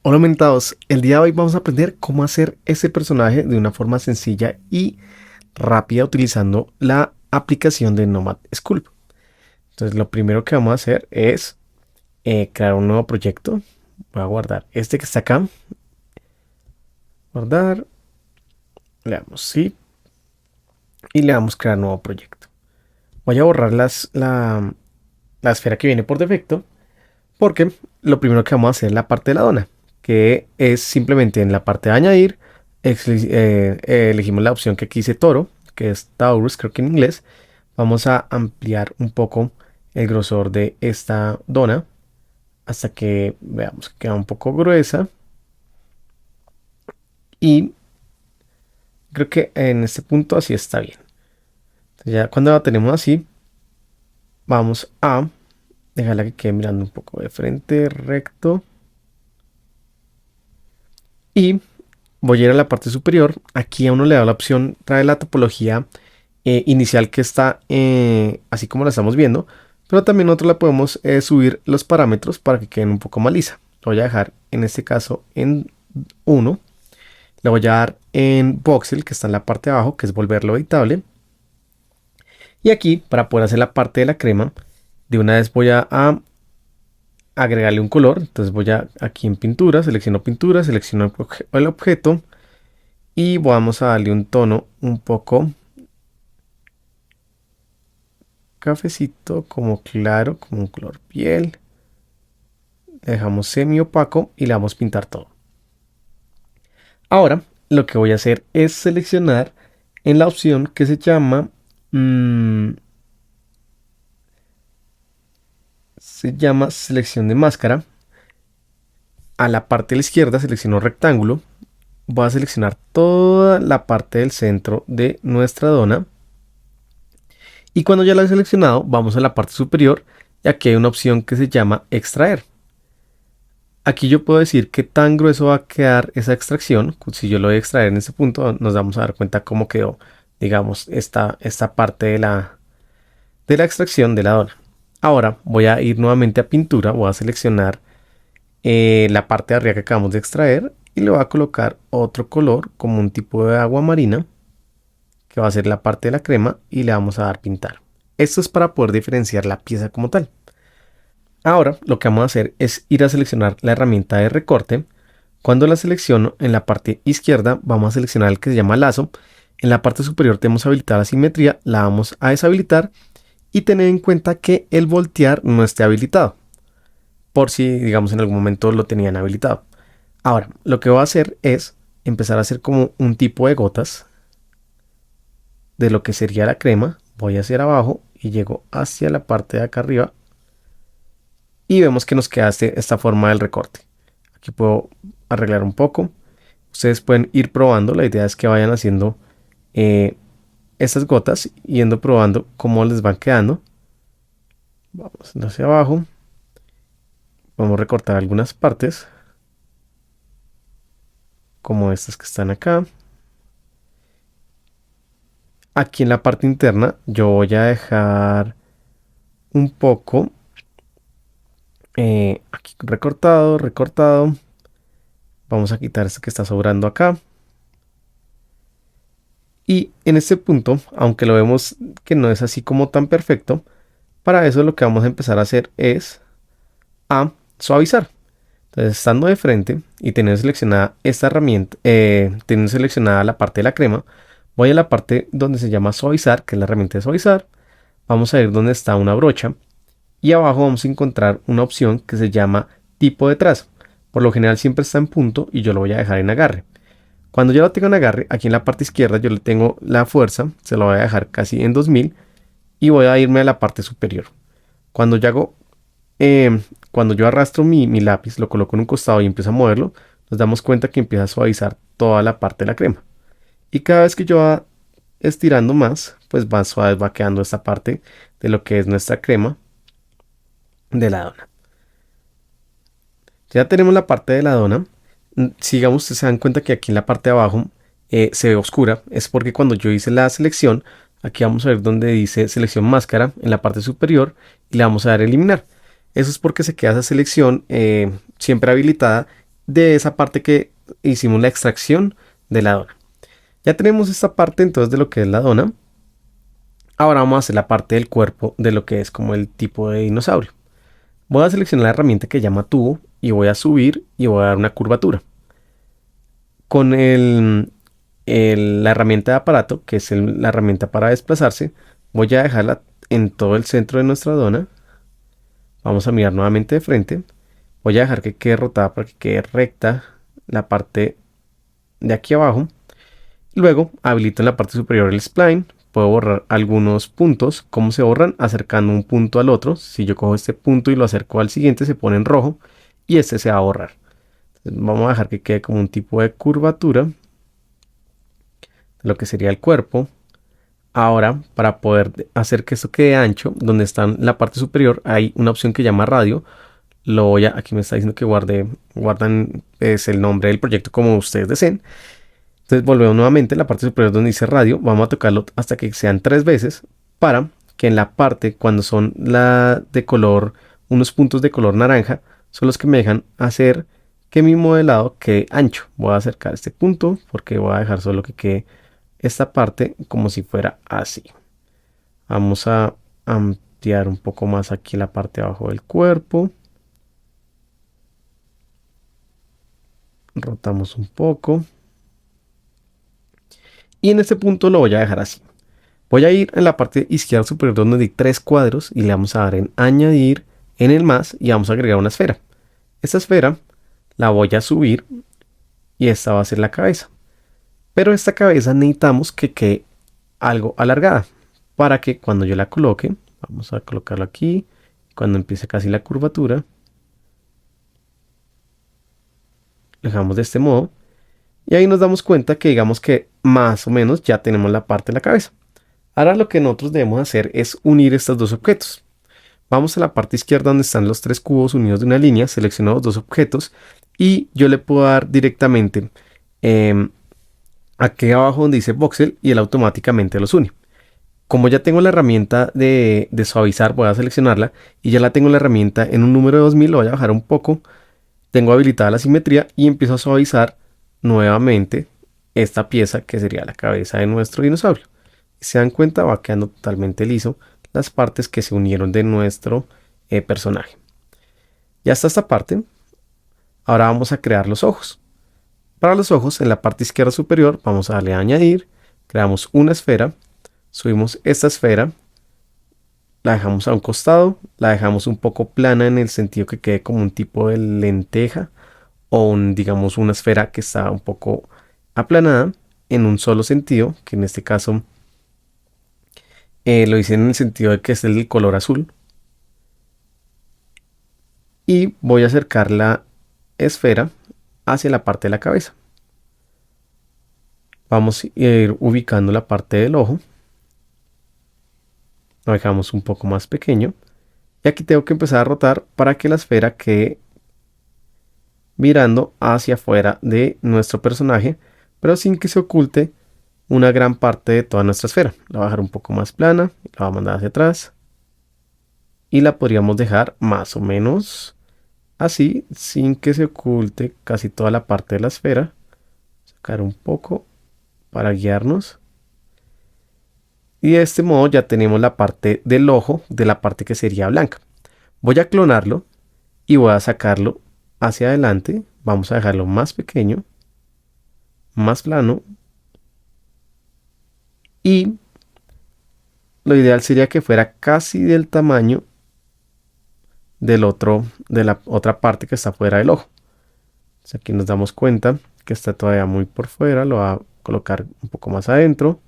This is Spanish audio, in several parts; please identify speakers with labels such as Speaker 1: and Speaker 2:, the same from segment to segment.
Speaker 1: Hola mentados, el día de hoy vamos a aprender cómo hacer ese personaje de una forma sencilla y rápida utilizando la aplicación de Nomad Sculpt. Entonces lo primero que vamos a hacer es crear un nuevo proyecto. Voy a guardar este que está acá, guardar, le damos sí y le damos crear nuevo proyecto. Voy a borrar la esfera que viene por defecto porque lo primero que vamos a hacer es la parte de la dona, que es simplemente en la parte de añadir, elegimos la opción que aquí dice toro, que es Taurus, creo que en inglés. Vamos a ampliar un poco el grosor de esta dona hasta que veamos que queda un poco gruesa. Y creo que en este punto así está bien. Entonces ya cuando la tenemos así, vamos a dejarla que quede mirando un poco de frente, recto. Y voy a ir a la parte superior. Aquí a uno le da la opción, trae la topología inicial que está así como la estamos viendo. Pero también nosotros la podemos subir los parámetros para que queden un poco más lisa. Lo voy a dejar en este caso en 1. Le voy a dar en voxel que está en la parte de abajo, que es volverlo editable. Y aquí para poder hacer la parte de la crema, de una vez voy a agregarle un color. Entonces voy aquí en pintura, selecciono el objeto y vamos a darle un tono un poco cafecito, como claro, como un color piel. Le dejamos semi opaco y le vamos a pintar todo. Ahora lo que voy a hacer es seleccionar en la opción que se llama selección de máscara. A la parte de la izquierda selecciono rectángulo. Voy a seleccionar toda la parte del centro de nuestra dona. Y cuando ya la he seleccionado, vamos a la parte superior y aquí hay una opción que se llama extraer. Aquí yo puedo decir qué tan grueso va a quedar esa extracción. Si yo lo voy a extraer en este punto, nos vamos a dar cuenta cómo quedó, digamos, esta parte de la extracción de la dona. Ahora voy a ir nuevamente a pintura, voy a seleccionar la parte de arriba que acabamos de extraer y le voy a colocar otro color como un tipo de agua marina, que va a ser la parte de la crema, y le vamos a dar pintar. Esto es para poder diferenciar la pieza como tal. Ahora lo que vamos a hacer es ir a seleccionar la herramienta de recorte. Cuando la selecciono, en la parte izquierda vamos a seleccionar el que se llama lazo. En la parte superior tenemos habilitada la simetría, la vamos a deshabilitar y tener en cuenta que el voltear no esté habilitado, por si digamos en algún momento lo tenían habilitado. Ahora lo que voy a hacer es empezar a hacer como un tipo de gotas de lo que sería la crema. Voy hacia abajo y llego hacia la parte de acá arriba y vemos que nos queda esta forma del recorte. Aquí puedo arreglar un poco. Ustedes pueden ir probando. La idea es que vayan haciendo estas gotas, yendo probando cómo les van quedando. Vamos hacia abajo. Vamos a recortar algunas partes, como estas que están acá. Aquí en la parte interna yo voy a dejar un poco aquí recortado, recortado. Vamos a quitar esto que está sobrando acá. Y en este punto, aunque lo vemos que no es así como tan perfecto, para eso lo que vamos a empezar a hacer es a suavizar. Entonces, estando de frente y teniendo seleccionada esta herramienta, teniendo seleccionada la parte de la crema, voy a la parte donde se llama suavizar, que es la herramienta de suavizar. Vamos a ir donde está una brocha y abajo vamos a encontrar una opción que se llama tipo de trazo. Por lo general siempre está en punto y yo lo voy a dejar en agarre. Cuando ya lo tengo en agarre, aquí en la parte izquierda yo le tengo la fuerza, se lo voy a dejar casi en 2000 y voy a irme a la parte superior. Cuando yo hago, cuando yo arrastro mi lápiz, lo coloco en un costado y empiezo a moverlo, nos damos cuenta que empieza a suavizar toda la parte de la crema. Y cada vez que yo va estirando más, pues más suave va quedando esta parte de lo que es nuestra crema de la dona. Ya tenemos la parte de la dona. Sigamos, ustedes se dan cuenta que aquí en la parte de abajo se ve oscura. Es porque cuando yo hice la selección, aquí vamos a ver donde dice selección máscara en la parte superior y le vamos a dar eliminar. Eso es porque se queda esa selección siempre habilitada de esa parte que hicimos la extracción de la dona. Ya tenemos esta parte entonces de lo que es la dona. Ahora vamos a hacer la parte del cuerpo de lo que es como el tipo de dinosaurio. Voy a seleccionar la herramienta que llama tubo y voy a subir y voy a dar una curvatura. Con la herramienta de aparato, que es la herramienta para desplazarse, voy a dejarla en todo el centro de nuestra dona. Vamos a mirar nuevamente de frente. Voy a dejar que quede rotada para que quede recta la parte de aquí abajo. Luego habilito en la parte superior el spline. Puedo borrar algunos puntos. ¿Cómo se borran? Acercando un punto al otro. Si yo cojo este punto y lo acerco al siguiente, se pone en rojo y este se va a borrar. Entonces vamos a dejar que quede como un tipo de curvatura de lo que sería el cuerpo. Ahora, para poder hacer que esto quede ancho, donde está en la parte superior hay una opción que llama radio. Aquí me está diciendo que guardan es el nombre del proyecto como ustedes deseen. Entonces volvemos nuevamente a la parte superior donde dice radio. Vamos a tocarlo hasta que sean 3 veces para que en la parte cuando son unos puntos de color naranja, son los que me dejan hacer que mi modelado quede ancho. Voy a acercar este punto porque voy a dejar solo que quede esta parte como si fuera así. Vamos a ampliar un poco más aquí la parte de abajo del cuerpo. Rotamos un poco. Y en este punto lo voy a dejar así. Voy a ir en la parte izquierda superior donde hay 3 cuadros y le vamos a dar en añadir en el más y vamos a agregar una esfera. Esta esfera la voy a subir y esta va a ser la cabeza. Pero esta cabeza necesitamos que quede algo alargada para que cuando yo la coloque, vamos a colocarlo aquí, cuando empiece casi la curvatura, lo dejamos de este modo y ahí nos damos cuenta que digamos que más o menos ya tenemos la parte de la cabeza. Ahora lo que nosotros debemos hacer es unir estos dos objetos. Vamos a la parte izquierda donde están los 3 cubos unidos de una línea, selecciono los 2 objetos y yo le puedo dar directamente aquí abajo donde dice voxel y él automáticamente los une. Como ya tengo la herramienta de suavizar, voy a seleccionarla y ya la tengo la herramienta en un número de 2000, lo voy a bajar un poco. Tengo habilitada la simetría y empiezo a suavizar nuevamente esta pieza que sería la cabeza de nuestro dinosaurio. Si se dan cuenta, va quedando totalmente liso las partes que se unieron de nuestro personaje. Ya está esta parte. Ahora vamos a crear los ojos. Para los ojos, en la parte izquierda superior, vamos a darle a añadir. Creamos una esfera. Subimos esta esfera. La dejamos a un costado. La dejamos un poco plana en el sentido que quede como un tipo de lenteja. O digamos una esfera que está un poco aplanada en un solo sentido. Que en este caso lo hice en el sentido de que es el color azul. Y voy a acercar la esfera hacia la parte de la cabeza. Vamos a ir ubicando la parte del ojo. Lo dejamos un poco más pequeño. Y aquí tengo que empezar a rotar para que la esfera quede mirando hacia afuera de nuestro personaje, pero sin que se oculte una gran parte de toda nuestra esfera. La voy a dejar un poco más plana, la voy a mandar hacia atrás y la podríamos dejar más o menos así, sin que se oculte casi toda la parte de la esfera. Sacar un poco para guiarnos. Y de este modo ya tenemos la parte del ojo de la parte que sería blanca. Voy a clonarlo y voy a sacarlo hacia adelante. Vamos a dejarlo más pequeño, más plano. Y lo ideal sería que fuera casi del tamaño de la otra parte que está fuera del ojo. Entonces aquí nos damos cuenta que está todavía muy por fuera. Lo voy a colocar un poco más adentro.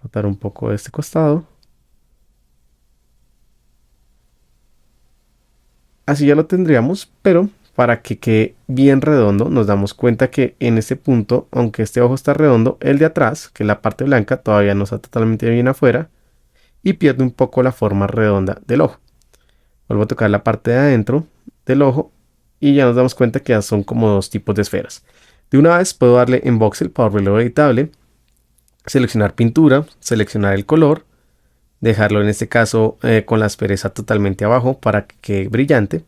Speaker 1: Rotar un poco de este costado. Así ya lo tendríamos, pero para que quede bien redondo, nos damos cuenta que en este punto, aunque este ojo está redondo, el de atrás, que es la parte blanca, todavía no está totalmente bien afuera y pierde un poco la forma redonda del ojo. Vuelvo a tocar la parte de adentro del ojo y ya nos damos cuenta que ya son como 2 tipos de esferas. De una vez puedo darle en voxel para volverlo editable, seleccionar pintura, seleccionar el color, dejarlo en este caso con la aspereza totalmente abajo para que quede brillante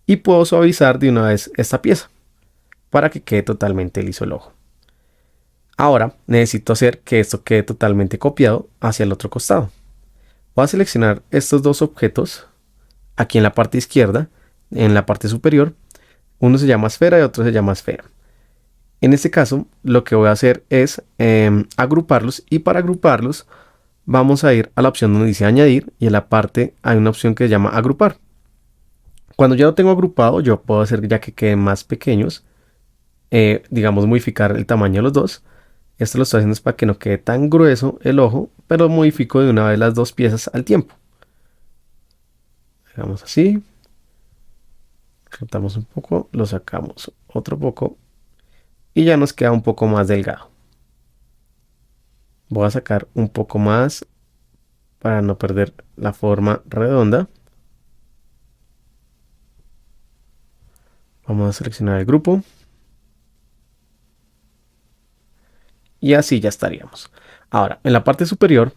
Speaker 1: y puedo suavizar de una vez esta pieza. para que quede totalmente liso el ojo. Ahora necesito hacer que esto quede totalmente copiado hacia el otro costado. Voy a seleccionar estos dos objetos aquí en la parte izquierda, en la parte superior. Uno se llama esfera y otro se llama esfera. En este caso, lo que voy a hacer es agruparlos, y para agruparlos vamos a ir a la opción donde dice añadir, y en la parte hay una opción que se llama agrupar. Cuando ya lo tengo agrupado, yo puedo hacer ya que queden más pequeños, digamos modificar el tamaño de los dos. Esto lo estoy haciendo es para que no quede tan grueso el ojo, pero modifico de una vez las dos piezas al tiempo. Hagamos así, cortamos un poco, lo sacamos otro poco y ya nos queda un poco más delgado. Voy a sacar un poco más para no perder la forma redonda. Vamos a seleccionar el grupo y así ya estaríamos. Ahora, en la parte superior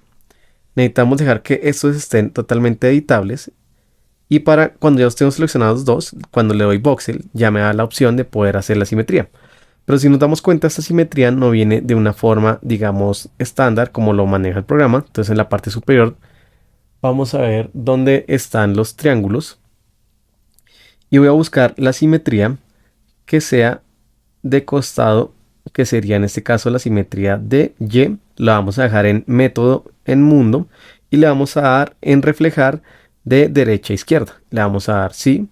Speaker 1: necesitamos dejar que estos estén totalmente editables, y para cuando ya los tengo seleccionados dos, cuando le doy voxel ya me da la opción de poder hacer la simetría. Pero si nos damos cuenta, esta simetría no viene de una forma, digamos, estándar como lo maneja el programa. Entonces en la parte superior vamos a ver dónde están los triángulos y voy a buscar la simetría que sea de costado, que sería en este caso la simetría de Y. La vamos a dejar en método en mundo y le vamos a dar en reflejar de derecha a izquierda. Le vamos a dar sí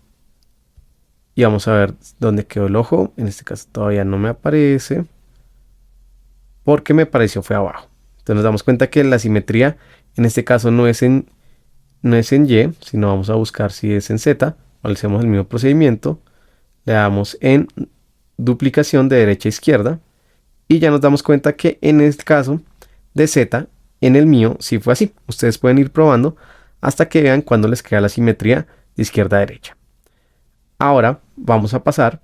Speaker 1: y vamos a ver dónde quedó el ojo. En este caso todavía no me aparece porque me pareció fue abajo. Entonces nos damos cuenta que la simetría en este caso no es en Y, sino vamos a buscar si es en Z. Hacemos el mismo procedimiento, le damos en duplicación de derecha a izquierda y ya nos damos cuenta que en el caso de Z, en el mío sí fue así. Ustedes pueden ir probando hasta que vean cuando les queda la simetría de izquierda a derecha. Ahora vamos a pasar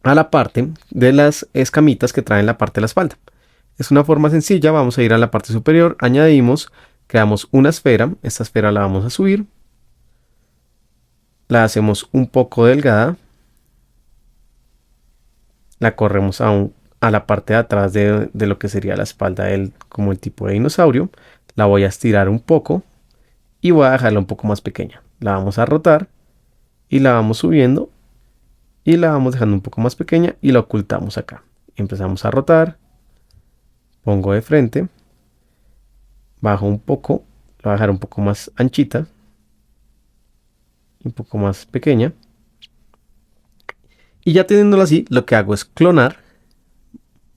Speaker 1: a la parte de las escamitas que traen la parte de la espalda. Es una forma sencilla. Vamos a ir a la parte superior, añadimos, creamos una esfera. Esta esfera la vamos a subir, la hacemos un poco delgada, la corremos a la parte de atrás de lo que sería la espalda como el tipo de dinosaurio. La voy a estirar un poco y voy a dejarla un poco más pequeña. La vamos a rotar y la vamos subiendo y la vamos dejando un poco más pequeña y la ocultamos acá. Empezamos a rotar, pongo de frente, bajo un poco, la voy a dejar un poco más anchita, un poco más pequeña. Y ya teniéndolo así, lo que hago es clonar,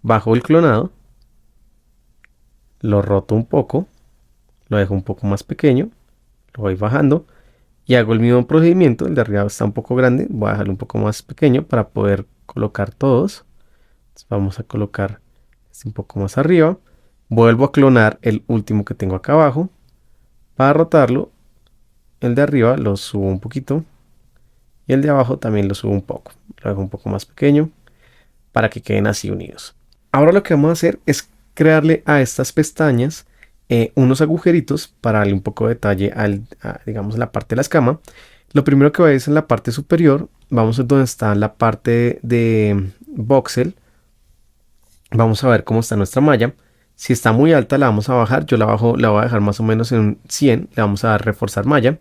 Speaker 1: bajo el clonado, lo roto un poco, lo dejo un poco más pequeño, lo voy bajando y hago el mismo procedimiento. El de arriba está un poco grande, voy a dejarlo un poco más pequeño para poder colocar todos. Entonces vamos a colocar este un poco más arriba, vuelvo a clonar el último que tengo acá abajo, para rotarlo, el de arriba lo subo un poquito y el de abajo también lo subo un poco, lo dejo un poco más pequeño para que queden así unidos. Ahora lo que vamos a hacer es crearle a estas pestañas unos agujeritos para darle un poco de detalle digamos, la parte de la escama. Lo primero que voy a hacer es en la parte superior, vamos a donde está la parte de voxel. Vamos a ver cómo está nuestra malla. Si está muy alta la vamos a bajar, yo la bajo, la voy a dejar más o menos en 100, le vamos a dar reforzar malla.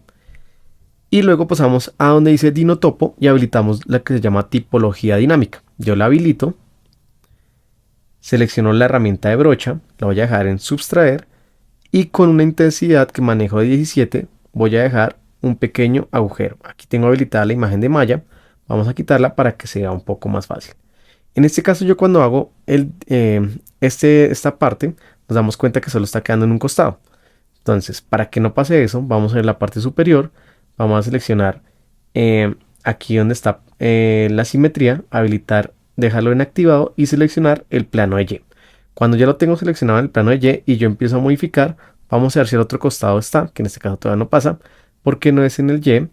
Speaker 1: Y luego pasamos a donde dice Dinotopo y habilitamos la que se llama tipología dinámica. Yo la habilito, selecciono la herramienta de brocha, la voy a dejar en subtraer y con una intensidad que manejo de 17 voy a dejar un pequeño agujero. Aquí tengo habilitada la imagen de malla, vamos a quitarla para que sea un poco más fácil. En este caso yo cuando hago esta parte nos damos cuenta que solo está quedando en un costado. Entonces para que no pase eso vamos a ir a la parte superior, vamos a seleccionar aquí donde está la simetría, habilitar, dejarlo en activado y seleccionar el plano de Y. Cuando ya lo tengo seleccionado en el plano de Y y yo empiezo a modificar, vamos a ver si el otro costado está, que en este caso todavía no pasa, porque no es en el Y,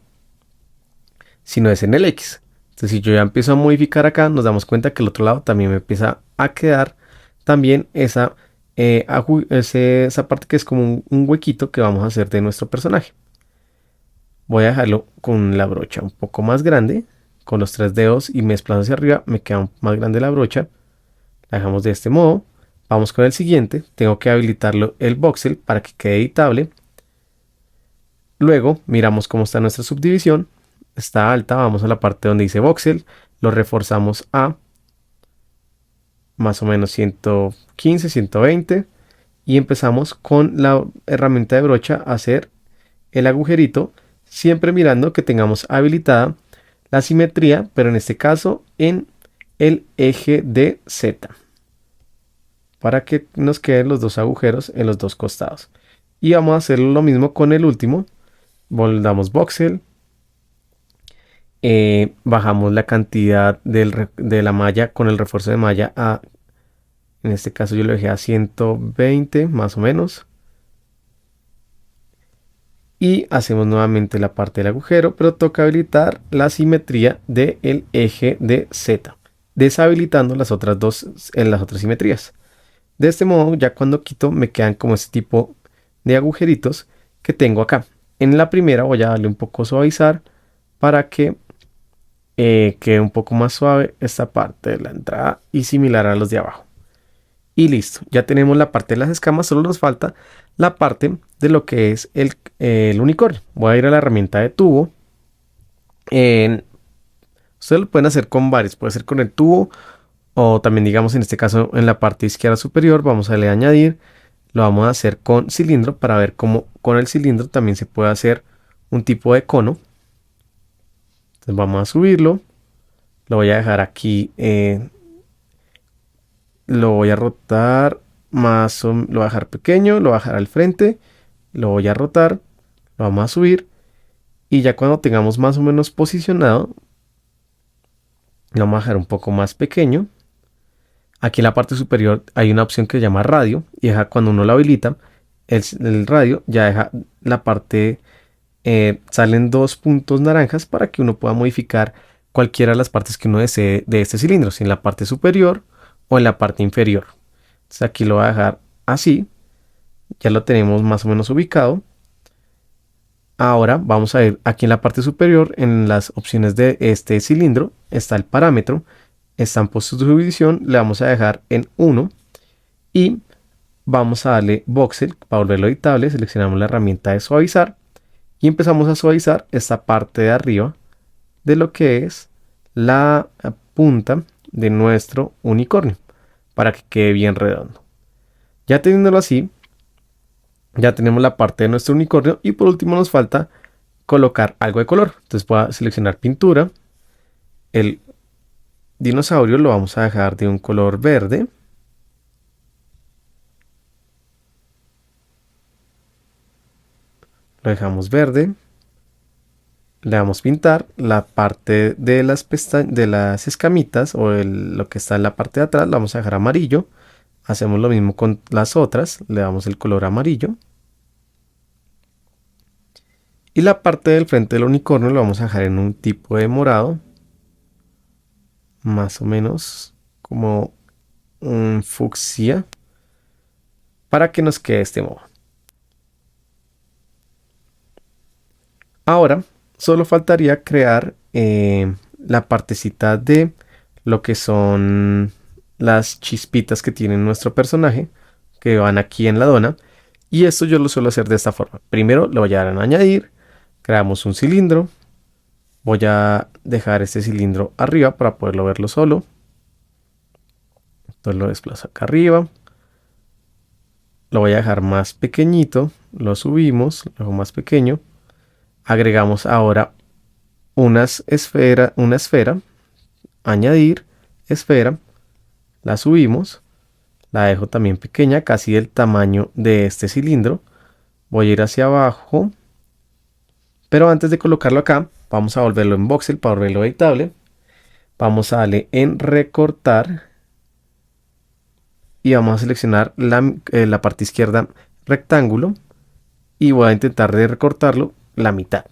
Speaker 1: sino es en el X. Entonces si yo ya empiezo a modificar acá, nos damos cuenta que el otro lado también me empieza a quedar también esa parte que es como un huequito que vamos a hacer de nuestro personaje. Voy a dejarlo con la brocha un poco más grande con los tres dedos y me desplazo hacia arriba, me queda más grande la brocha. La dejamos de este modo. Vamos con el siguiente. Tengo que habilitarlo el voxel para que quede editable. Luego miramos cómo está nuestra subdivisión. Está alta, vamos a la parte donde dice voxel. Lo reforzamos a más o menos 115, 120. Y empezamos con la herramienta de brocha a hacer el agujerito. Siempre mirando que tengamos habilitada la simetría, pero en este caso en el eje de Z, para que nos queden los dos agujeros en los dos costados. Y vamos a hacer lo mismo con el último. Damos voxel, bajamos la cantidad de la malla con el refuerzo de malla a, en este caso yo lo dejé a 120 más o menos. Y hacemos nuevamente la parte del agujero, pero toca habilitar la simetría del eje de Z, deshabilitando las otras dos en las otras simetrías. De este modo, ya cuando quito, me quedan como este tipo de agujeritos que tengo acá. En la primera voy a darle un poco suavizar para que quede un poco más suave esta parte de la entrada y similar a los de abajo. Y listo, ya tenemos la parte de las escamas, solo nos falta la parte de lo que es el unicornio. Voy a ir a la herramienta de tubo. Ustedes lo pueden hacer con varios, puede ser con el tubo o también, digamos, en este caso en la parte izquierda superior vamos a darle a añadir. Lo vamos a hacer con cilindro para ver cómo con el cilindro también se puede hacer un tipo de cono. Entonces vamos a subirlo, lo voy a dejar aquí, lo voy a rotar más o lo voy a dejar pequeño, lo voy a dejar al frente, lo voy a rotar, lo vamos a subir y ya cuando tengamos más o menos posicionado, lo vamos a dejar un poco más pequeño. Aquí en la parte superior hay una opción que se llama radio y deja cuando uno lo habilita, el radio ya deja la parte, salen dos puntos naranjas para que uno pueda modificar cualquiera de las partes que uno desee de este cilindro, si en la parte superior o en la parte inferior. Entonces aquí lo voy a dejar así, ya lo tenemos más o menos ubicado. Ahora vamos a ir aquí en la parte superior, en las opciones de este cilindro, está el parámetro, está en puestos de subdivisión, le vamos a dejar en 1 y vamos a darle voxel para volverlo editable, seleccionamos la herramienta de suavizar y empezamos a suavizar esta parte de arriba de lo que es la punta de nuestro unicornio para que quede bien redondo. Ya teniéndolo así, ya tenemos la parte de nuestro unicornio y por último nos falta colocar algo de color. Entonces voy a seleccionar pintura. El dinosaurio lo vamos a dejar de un color verde. Lo dejamos verde. Le damos pintar la parte de las escamitas o lo que está en la parte de atrás. Lo vamos a dejar amarillo. Hacemos lo mismo con las otras. Le damos el color amarillo. Y la parte del frente del unicornio lo vamos a dejar en un tipo de morado. Más o menos como un fucsia. Para que nos quede de este modo. Ahora solo faltaría crear la partecita de lo que son las chispitas que tiene nuestro personaje, que van aquí en la dona. Y esto yo lo suelo hacer de esta forma. Primero le voy a dar a añadir, creamos un cilindro. Voy a dejar este cilindro arriba para poderlo verlo solo. Entonces lo desplazo acá arriba. Lo voy a dejar más pequeñito, lo subimos, lo dejo más pequeño. Agregamos ahora una esfera, añadir, esfera, la subimos, la dejo también pequeña, casi del tamaño de este cilindro. Voy a ir hacia abajo, pero antes de colocarlo acá, vamos a volverlo en voxel para volverlo editable. Vamos a darle en recortar y vamos a seleccionar la parte izquierda rectángulo y voy a intentar de recortarlo la mitad.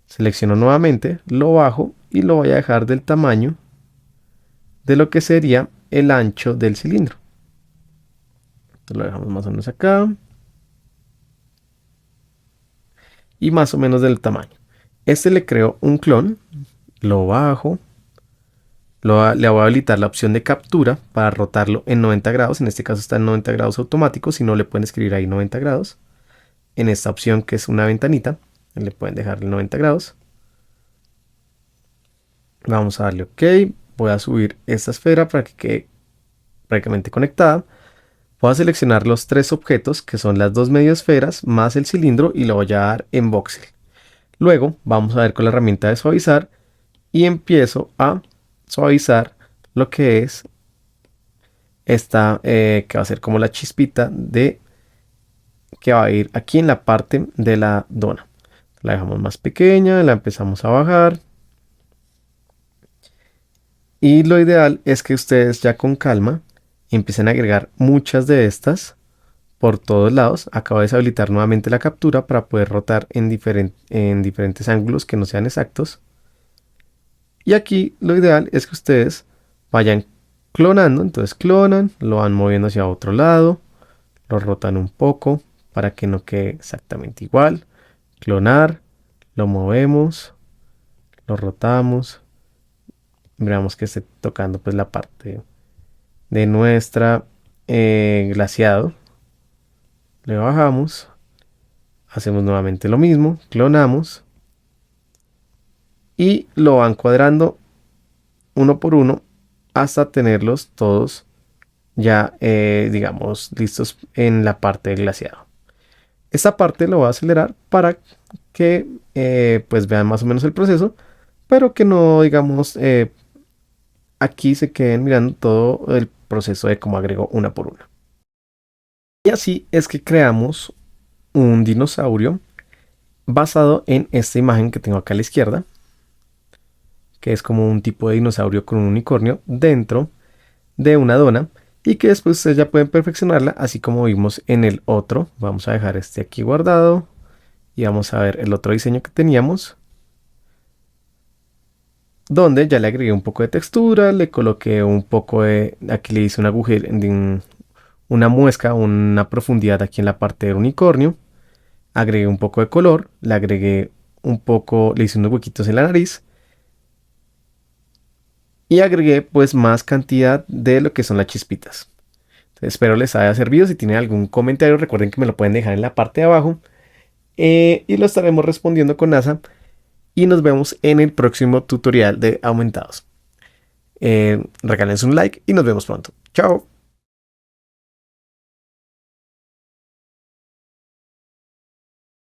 Speaker 1: Selecciono nuevamente, lo bajo y lo voy a dejar del tamaño de lo que sería el ancho del cilindro. Entonces lo dejamos más o menos acá y más o menos del tamaño. Este le creo un clon, lo bajo, le voy a habilitar la opción de captura para rotarlo en 90 grados. En este caso está en 90 grados automático, si no le pueden escribir ahí 90 grados. En esta opción que es una ventanita, le pueden dejar el 90 grados. Vamos a darle OK. Voy a subir esta esfera para que quede prácticamente conectada. Voy a seleccionar los tres objetos que son las dos medio esferas más el cilindro y lo voy a dar en voxel. Luego vamos a ver con la herramienta de suavizar y empiezo a suavizar lo que es esta, que va a ser como la chispita de que va a ir aquí en la parte de la dona. La dejamos más pequeña, la empezamos a bajar. Y lo ideal es que ustedes ya con calma empiecen a agregar muchas de estas por todos lados. Acabo de deshabilitar nuevamente la captura para poder rotar en diferentes ángulos que no sean exactos. Y aquí lo ideal es que ustedes vayan clonando. Entonces clonan, lo van moviendo hacia otro lado, lo rotan un poco para que no quede exactamente igual. Clonar, lo movemos, lo rotamos. Veamos que esté tocando pues la parte de nuestra glaseado. Le bajamos, hacemos nuevamente lo mismo, clonamos y lo van cuadrando uno por uno hasta tenerlos todos ya digamos listos en la parte del glaseado. Esta parte lo voy a acelerar para que pues vean más o menos el proceso, pero que no digamos aquí se queden mirando todo el proceso de cómo agrego una por una. Y así es que creamos un dinosaurio basado en esta imagen que tengo acá a la izquierda, que es como un tipo de dinosaurio con un unicornio dentro de una dona y que después ustedes ya pueden perfeccionarla así como vimos en el otro. Vamos a dejar este aquí guardado y vamos a ver el otro diseño que teníamos, donde ya le agregué un poco de textura, le coloqué un poco de, aquí le hice un agujero, una muesca, una profundidad aquí en la parte del unicornio, agregué un poco de color, le agregué un poco, le hice unos huequitos en la nariz y agregué pues más cantidad de lo que son las chispitas. Entonces, espero les haya servido. Si tienen algún comentario recuerden que me lo pueden dejar en la parte de abajo y lo estaremos respondiendo con NASA y nos vemos en el próximo tutorial de aumentados. Regálense un like y nos vemos pronto. Chao.